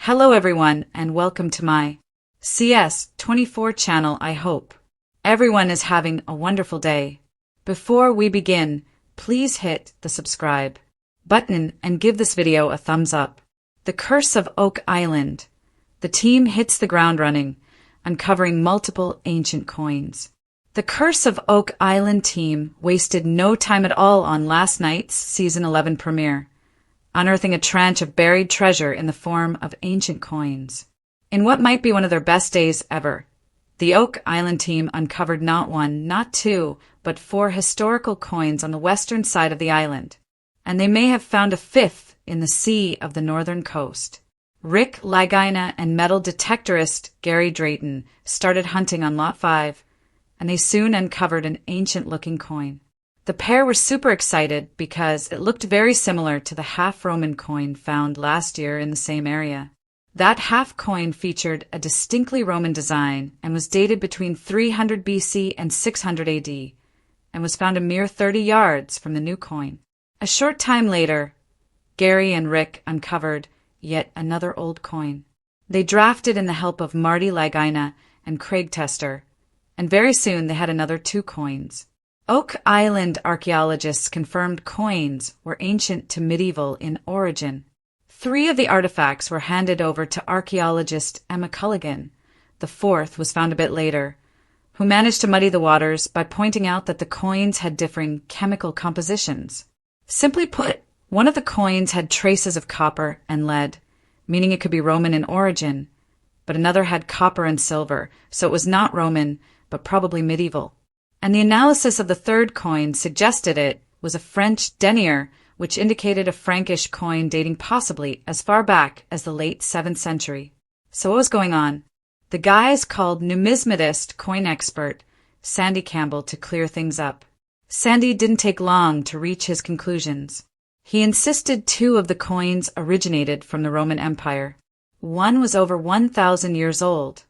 Hello everyone and welcome to my CS24 channel. I hope everyone is having a wonderful day. Before we begin, please hit the subscribe button and give this video a thumbs up. The Curse of Oak Island. The team hits the ground running, uncovering multiple ancient coins. The Curse of Oak Island team wasted no time at all on last night's Season 11 premiere, unearthing a tranche of buried treasure in the form of ancient coins. In what might be one of their best days ever, the Oak Island team uncovered not one, not two, but 4 historical coins on the western side of the island, and they may have found a 5th in the sea of the northern coast. Rick Lagina and metal detectorist Gary Drayton started hunting on Lot 5, and they soon uncovered an ancient-looking coin. The pair were super excited because it looked very similar to the half-Roman coin found last year in the same area. That half coin featured a distinctly Roman design and was dated between 300 BC and 600 AD, and was found a mere 30 yards from the new coin. A short time later, Gary and Rick uncovered yet another old coin. They drafted in the help of Marty Lagina and Craig Tester, and very soon they had another 2 coins. Oak Island archaeologists confirmed coins were ancient to medieval in origin. 3 of the artifacts were handed over to archaeologist Emma Culligan. The 4th was found a bit later, who managed to muddy the waters by pointing out that the coins had differing chemical compositions. Simply put, one of the coins had traces of copper and lead, meaning it could be Roman in origin, but another had copper and silver, so it was not Roman, but probably medieval. And the analysis of the 3rd coin suggested it was a French denier, which indicated a Frankish coin dating possibly as far back as the late 7th century. So what was going on? The guys called numismatist coin expert Sandy Campbell to clear things up. Sandy didn't take long to reach his conclusions. He insisted 2 of the coins originated from the Roman Empire. One was over 1,000 years old,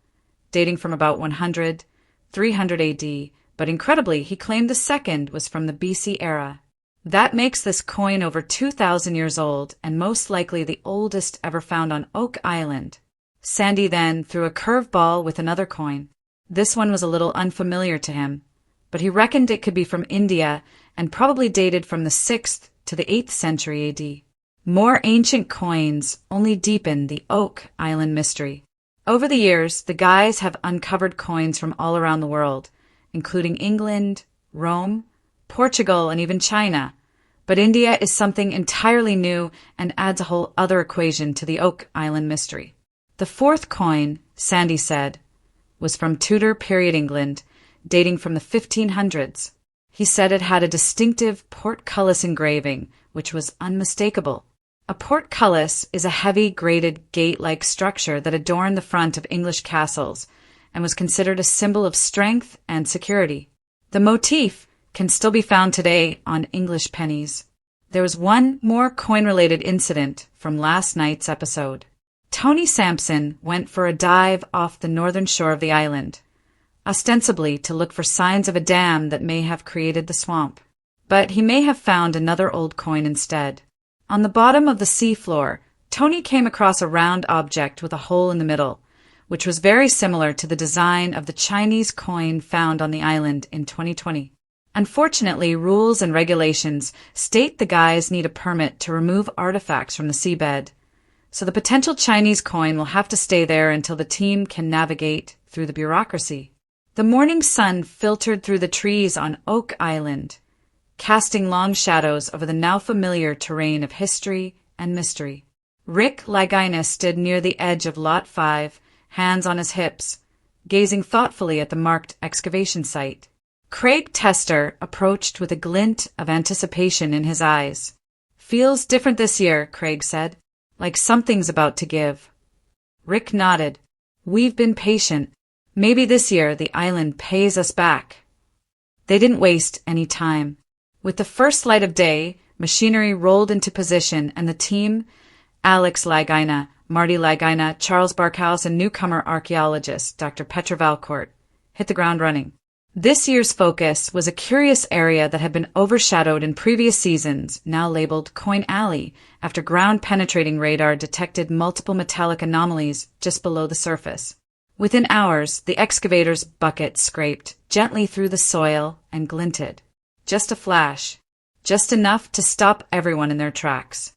dating from about 100, 300 AD, but incredibly, he claimed the 2nd was from the BC era. That makes this coin over 2,000 years old and most likely the oldest ever found on Oak Island. Sandy then threw a curveball with another coin. This one was a little unfamiliar to him, but he reckoned it could be from India and probably dated from the 6th to the 8th century AD. More ancient coins only deepen the Oak Island mystery. Over the years, the guys have uncovered coins from all around the world, including England, Rome, Portugal, and even China. But India is something entirely new and adds a whole other equation to the Oak Island mystery. The 4th coin, Sandy said, was from Tudor period England, dating from the 1500s. He said it had a distinctive portcullis engraving, which was unmistakable. A portcullis is a heavy, grated, gate-like structure that adorned the front of English castles and was considered a symbol of strength and security. The motif can still be found today on English pennies. There was one more coin-related incident from last night's episode. Tony Sampson went for a dive off the northern shore of the island, ostensibly to look for signs of a dam that may have created the swamp. But he may have found another old coin instead. On the bottom of the seafloor, Tony came across a round object with a hole in the middle, which was very similar to the design of the Chinese coin found on the island in 2020. Unfortunately, rules and regulations state the guys need a permit to remove artifacts from the seabed, so the potential Chinese coin will have to stay there until the team can navigate through the bureaucracy. The morning sun filtered through the trees on Oak Island, casting long shadows over the now familiar terrain of history and mystery. Rick Lagina stood near the edge of Lot 5, hands on his hips, gazing thoughtfully at the marked excavation site. Craig Tester approached with a glint of anticipation in his eyes. "Feels different this year," Craig said, "like something's about to give." Rick nodded. "We've been patient. Maybe this year the island pays us back." They didn't waste any time. With the first light of day, machinery rolled into position and the team, Alex Lagina, Marty Lagina, Charles Barkhouse, and newcomer archaeologist Dr. Petra Valcourt, hit the ground running. This year's focus was a curious area that had been overshadowed in previous seasons, now labeled Coin Alley, after ground-penetrating radar detected multiple metallic anomalies just below the surface. Within hours, the excavator's bucket scraped gently through the soil and glinted. Just a flash. Just enough to stop everyone in their tracks.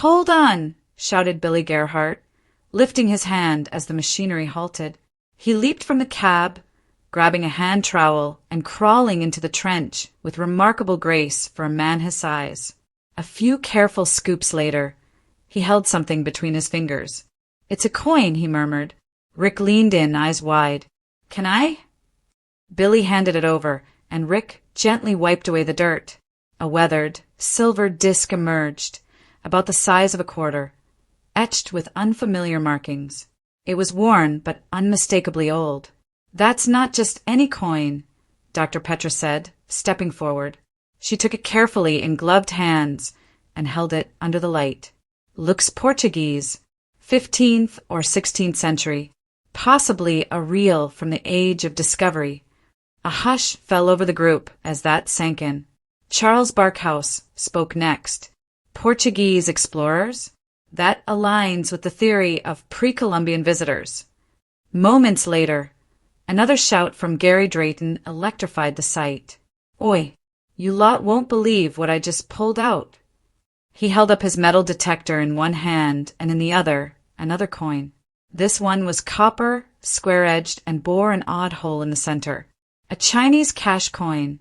"Hold on!" shouted Billy Gerhardt, lifting his hand as the machinery halted. He leaped from the cab, grabbing a hand trowel and crawling into the trench with remarkable grace for a man his size. A few careful scoops later, he held something between his fingers. "It's a coin," he murmured. Rick leaned in, eyes wide. "Can I?" Billy handed it over, and Rick gently wiped away the dirt. A weathered, silver disc emerged, about the size of a quarter, etched with unfamiliar markings. It was worn, but unmistakably old. "That's not just any coin," Dr. Petra said, stepping forward. She took it carefully in gloved hands and held it under the light. "Looks Portuguese, 15th or 16th century. Possibly a reel from the Age of Discovery." A hush fell over the group as that sank in. Charles Barkhouse spoke next. "Portuguese explorers? That aligns with the theory of pre-Columbian visitors." Moments later, another shout from Gary Drayton electrified the site. "Oi, you lot won't believe what I just pulled out." He held up his metal detector in one hand and in the other, another coin. This one was copper, square-edged, and bore an odd hole in the center. A Chinese cash coin,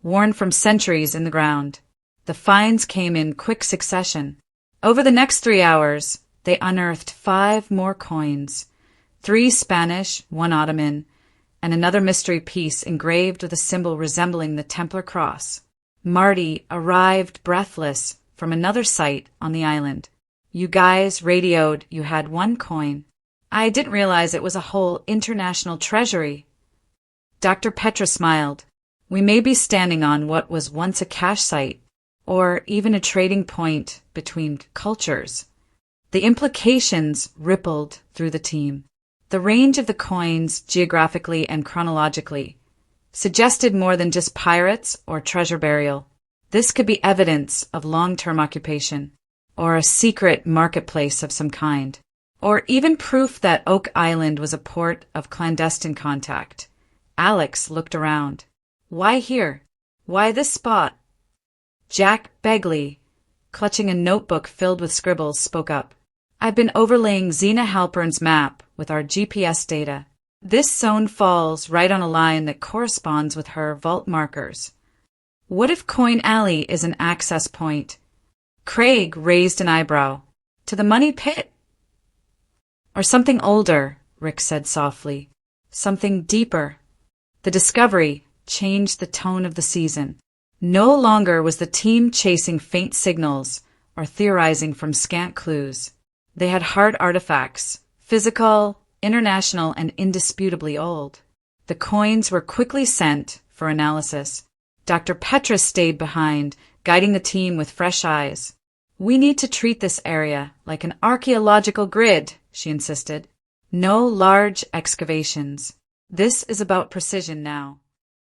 worn from centuries in the ground. The finds came in quick succession. Over the next 3 hours, they unearthed 5 more coins, 3 Spanish, 1 Ottoman, and another mystery piece engraved with a symbol resembling the Templar cross. Marty arrived breathless from another site on the island. "You guys radioed you had 1 coin. I didn't realize it was a whole international treasury." Dr. Petra smiled. "We may be standing on what was once a cash site, or even a trading point between cultures." The implications rippled through the team. The range of the coins, geographically and chronologically, suggested more than just pirates or treasure burial. This could be evidence of long-term occupation, or a secret marketplace of some kind, or even proof that Oak Island was a port of clandestine contact. Alex looked around. "Why here? Why this spot?" Jack Begley, clutching a notebook filled with scribbles, spoke up. "I've been overlaying Zena Halpern's map with our GPS data. This zone falls right on a line that corresponds with her vault markers. What if Coin Alley is an access point?" Craig raised an eyebrow. "To the money pit?" "Or something older," Rick said softly. "Something deeper." The discovery changed the tone of the season. No longer was the team chasing faint signals or theorizing from scant clues. They had hard artifacts, physical, international, and indisputably old. The coins were quickly sent for analysis. Dr. Petra stayed behind, guiding the team with fresh eyes. "We need to treat this area like an archaeological grid," she insisted. "No large excavations. This is about precision now."